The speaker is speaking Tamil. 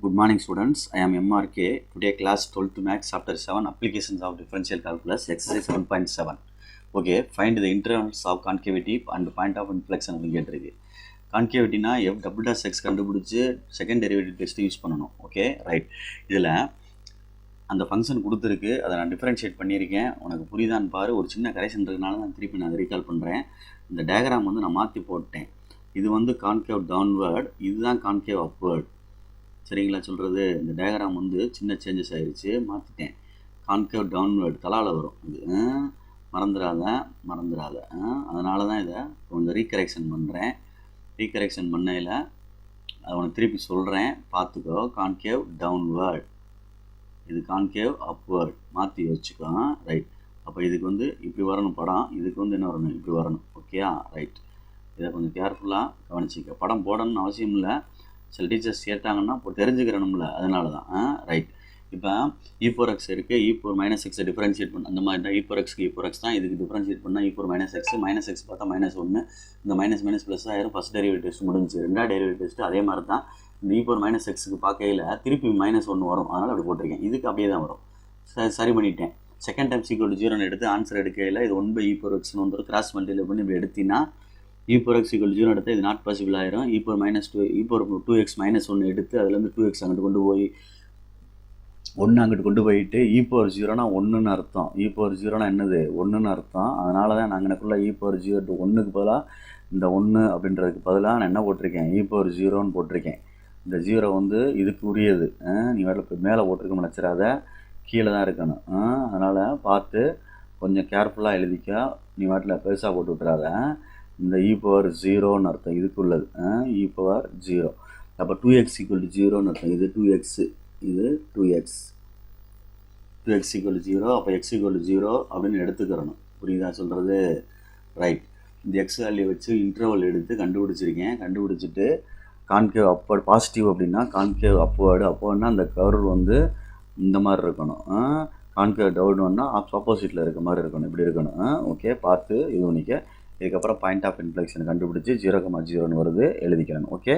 Good morning students, I am MRK. Today class 12 to max chapter 7 applications of differential calculus exercise 7.7. Okay, find the intervals of concavity and point of inflection கேட்டிருக்கு. கான்கேவிட்டினா எஃப் டபுள் டாஸ் எக்ஸ் கண்டுபிடிச்சி செகண்ட் டெரிவேட்டிவ் டெஸ்ட்டு யூஸ் பண்ணணும். Okay right. இதில் அந்த ஃபங்க்ஷன் கொடுத்துருக்கு, அதை நான் டிஃப்ரென்ஷியேட் பண்ணியிருக்கேன். உனக்கு புரியுதான்னு பாரு. ஒரு சின்ன கரெக்ஷன் இருக்கிறதுனால நான் திருப்பி நான் ரீகால் பண்ணுறேன். இந்த டயக்ராம் வந்து நான் மாற்றி போட்டேன். இது வந்து கான்கேவ் டவுன்வேர்ட், இதுதான் கான்கேவ் அப்வேர்ட். சரிங்களா சொல்கிறது? இந்த டயக்ராம் வந்து சின்ன சேஞ்சஸ் ஆகிடுச்சு, மாற்றிட்டேன். கான்கேவ் டவுன்வேர்டு தலால் வரும். இது மறந்துடாத. அதனால தான் இதை கொஞ்சம் ரீகரெக்ஷன் பண்ணுறேன். ரீகரெக்ஷன் பண்ணையில் அதை உனக்கு திருப்பி சொல்கிறேன், பார்த்துக்கோ. கான்கேவ் டவுன்வேர்ட், இது கான்கேவ் அப்வேர்ட், மாற்றி வச்சுக்கோ. ரைட். அப்போ இதுக்கு வந்து இப்படி வரணும் படம், இதுக்கு வந்து என்ன வரணும், இப்படி வரணும். ஓகேயா? ரைட். இதை கொஞ்சம் கேர்ஃபுல்லாக கவனிச்சிக்க. படம் போடணும்னு அவசியம் இல்லை, சில டீச்சர்ஸ் கேட்டாங்கன்னா இப்போ தெரிஞ்சுக்கிறணும்ல, அதனால தான். ரைட். இப்போ E4x இருக்குது, E4 - x டிஃபரன்ஷியேட் பண்ண அந்த மாதிரி தான். E4xக்கு E4x தான், இதுக்கு டிஃபரன்ஷியேட் பண்ணால் E4 - x பார்த்தா -1, இந்த மைனஸ் மைனஸ் ப்ளஸ் ஆயிரும். ஃபஸ்ட் டெரிவேட்டிவ் டெஸ்ட் முடிஞ்சு. ரெண்டாவது டெரிவேட்டிவ் டெஸ்ட்டு அதே மாதிரி தான். இந்த E4 - xக்கு பார்க்கையில் திருப்பி -1 வரும், அதனால் அப்படி போட்டிருக்கேன். இதுக்கு அப்படியே தான் வரும். சரி பண்ணிட்டேன். செகண்ட் டைம் = 0 எடுத்து ஆன்சர் எடுக்கையில் இது 1/E4xன்னு வந்துடும். கிராஸ் மல்டிப்ளை பண்ணி இப்படி எடுத்தினா E4x = 0 எடுத்தால் இது நாட் பாசிபிள் ஆயிரும். E4 2x - 1 எடுத்து அதுலேருந்து 2x அங்கிட்டு கொண்டு போய் 1 அங்கிட்டு கொண்டு போயிட்டு E4 0னா 1ன்னு அர்த்தம். E4 0னா என்னது, 1ன்னு அர்த்தம். அதனால தான் நாங்கள் எனக்குள்ள E4 0 1க்கு பதிலாக இந்த 1 அப்படின்றதுக்கு பதிலாக நான் என்ன போட்டிருக்கேன், E4 0ன்னு போட்டிருக்கேன். இந்த 0 வந்து இதுக்கு உரியது. நீ மேலே போட்டிருக்க நினச்சிடாத, கீழே தான் இருக்கணும். அதனால் பார்த்து கொஞ்சம் கேர்ஃபுல்லாக எழுதிக்க. நீ வாட்டில் பெருசாக போட்டு விட்டுறாத. இந்த E4 0ன்னு அர்த்தம், இதுக்குள்ளது. E4 0. அப்போ 2x = 0ன்னு அர்த்தம். இது 2x, இது 2x. 2x = 0, அப்போ x = 0 அப்படின்னு எடுத்துக்கிறணும். புரியுதா சொல்கிறது? ரைட். இந்த எக்ஸ் வேல்யூ வச்சு இன்டர்வல் எடுத்து கண்டுபிடிச்சிருக்கேன். கண்டுபிடிச்சிட்டு கான்கேவ் அப்வர்டு பாசிட்டிவ் அப்படின்னா கான்கேவ் அப்வர்டுனா அந்த கர்வ் வந்து இந்த மாதிரி இருக்கணும். கான்கேவ் டவுன்னா ஆப்போசிட்டில் இருக்க மாதிரி இருக்கணும், இப்படி இருக்கணும். ஓகே, பார்த்து இது பண்ணிக்க. இதுக்கப்புறம் பாயிண்ட் ஆஃப் இன்ஃப்ளெக்ஷன் கண்டுபிடிச்சி 0,0ன்னு வருது, எழுதிக்கிறேன். ஓகே.